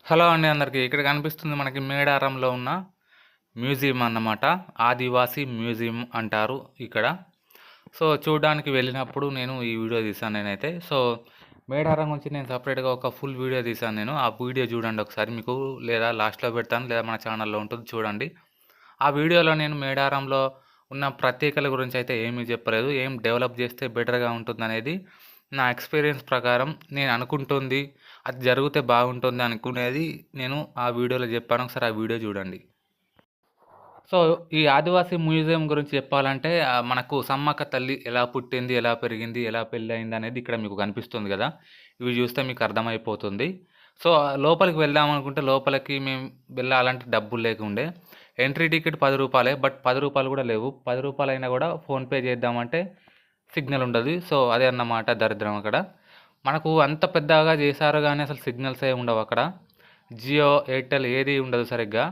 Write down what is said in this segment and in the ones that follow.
Hello అండి అందరికి. ఇక్కడ కనిపిస్తుంది మనకి మేడారంలో ఉన్న మ్యూజియం అన్నమాట. ఆదివాసీ మ్యూజియం అంటారు ఇక్కడ. సో, చూడడానికి వెళ్ళినప్పుడు నేను ఈ వీడియో తీశాను నేనైతే. సో, మేడారం గురించి నేను సెపరేట్‌గా ఒక ఫుల్ వీడియో తీశాను నేను. ఆ వీడియో చూడండి ఒకసారి మీకు లేదా లాస్ట్‌లో పెడతాను లేదా మన ఛానల్‌లో ఉంటుంది చూడండి. ఆ వీడియోలో నేను మేడారంలో ఉన్న ప్రత్యేకల గురించి అయితే ఏమీ చెప్పలేదు. ఏం డెవలప్ చేస్తే బెటర్‌గా ఉంటుందనేది నా ఎక్స్‌పీరియన్స్ ప్రకారం నేను అనుకుంటుంది, అది జరిగితే బాగుంటుంది అనుకునేది నేను ఆ వీడియోలో చెప్పాను. ఒకసారి ఆ వీడియో చూడండి. సో, ఈ ఆదివాసీ మ్యూజియం గురించి చెప్పాలంటే మనకు సమ్మక్క తల్లి ఎలా పుట్టింది, ఎలా పెరిగింది, ఎలా పెళ్ళయిందనేది ఇక్కడ మీకు కనిపిస్తుంది గదా! ఇవి చూస్తే మీకు అర్థమైపోతుంది. సో, లోపలికి వెళ్దామనుకుంటే లోపలికి మేము వెళ్ళాలంటే డబ్బులు లేకుండే. ఎంట్రీ టికెట్ రూ. 10 బట్ రూ. 10 కూడా లేవు. రూ. 10 అయినా కూడా ఫోన్‌పే చేద్దామంటే సిగ్నల్ ఉండదు. సో, అదే అన్నమాట దరిద్రం అక్కడ. మనకు అంత పెద్దగా చేశారు గానీ అసలు సిగ్నల్సే ఉండవక్కడ. జియో, ఎయిర్టెల్ ఏది ఉండదు సరిగ్గా.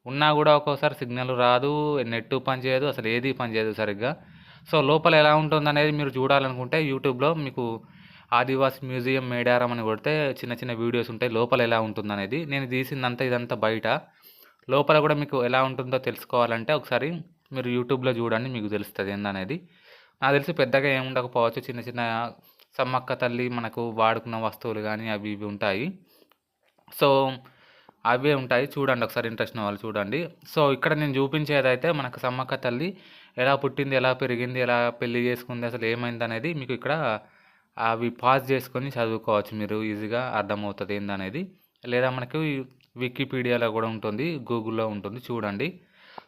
ఉన్నా గూడా ఒక్కోసారి సిగ్నల్ రాదు, నెట్టు పనిచేయదు, అసలు ఏది పనిచేయదు సరిగ్గా. సో, లోపల ఎలా ఉంటుందనేది మీరు చూడాలనుకుంటే యూట్యూబ్‌లో మీకు ఆదివాసీ మ్యూజియం మేడారం అని కొడితే చిన్న చిన్న వీడియోస్ ఉంటాయి. లోపల ఎలా ఉంటుందనేది. నేను తీసిందంతా ఇదంతా బయట. లోపల కూడా మీకు ఎలా ఉంటుందో తెలుసుకోవాలంటే ఒకసారి మీరు యూట్యూబ్‌లో చూడండి మీకు తెలుస్తది ఏందనేది. నాకు తెలిసి పెద్దగా ఏమి ఉండకపోవచ్చు. చిన్న చిన్న సమ్మక్క తల్లి మనకు వాడుకున్న వస్తువులు గానీ అవి ఇవి ఉంటాయి. సో, అవే ఉంటాయి. చూడండి ఒకసారి ఇంట్రెస్ట్ ఉన్న వాళ్ళు చూడండి. సో, ఇక్కడ నేను చూపించేదైతే మనకు సమ్మక్క తల్లి ఎలా పుట్టింది, ఎలా పెరిగింది, ఎలా పెళ్లి చేసుకుంది, అసలు ఏమైందనేది మీకు ఇక్కడ అవి పాజ్ చేసుకొని చదువుకోవచ్చు మీరు ఈజీగా అర్థమవుతది ఏందనేది. లేదా మనకు వికీపీడియాలో కూడా ఉంటుంది. గూగుల్‌లో ఉంటుంది చూడండి.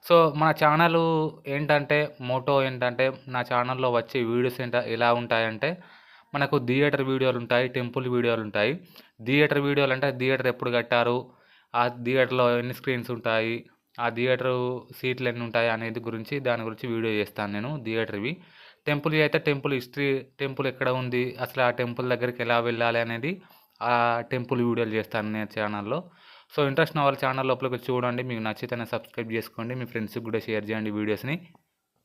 సో, మన ఛానలు ఏంటంటే మోటో ఏంటంటే నా ఛానల్‌లో వచ్చే వీడియోస్ ఎలా ఉంటాయంటే మనకు థియేటర్ వీడియోలుంటాయి, టెంపుల్ వీడియోలుంటాయి. థియేటర్ వీడియోలంటే థియేటర్ ఎప్పుడు కట్టారు, ఆ థియేటర్‌లో ఎన్ని స్క్రీన్స్ ఉంటాయి, ఆ థియేటరు సీట్లు ఎన్నుంటాయి అనేది గురించి దాని గురించి వీడియో చేస్తాను నేను థియేటర్‌వి. టెంపుల్‌వి అయితే టెంపుల్ హిస్టరీ, టెంపుల్ ఎక్కడ ఉంది, అసలు ఆ టెంపుల్ దగ్గరికి ఎలా వెళ్ళాలి అనేది ఆ టెంపుల్ వీడియోలు చేస్తాను నేను ఛానల్‌లో. సో, ఇంట్రెస్ట్ ఉన్న వాళ్ళు ఛానల్ లోపలికి వచ్చి చూడండి. మీకు నచ్చితేనే సబ్స్క్రైబ్ చేసుకోండి. మీ ఫ్రెండ్స్‌కి కూడా షేర్ చేయండి వీడియోస్‌ని.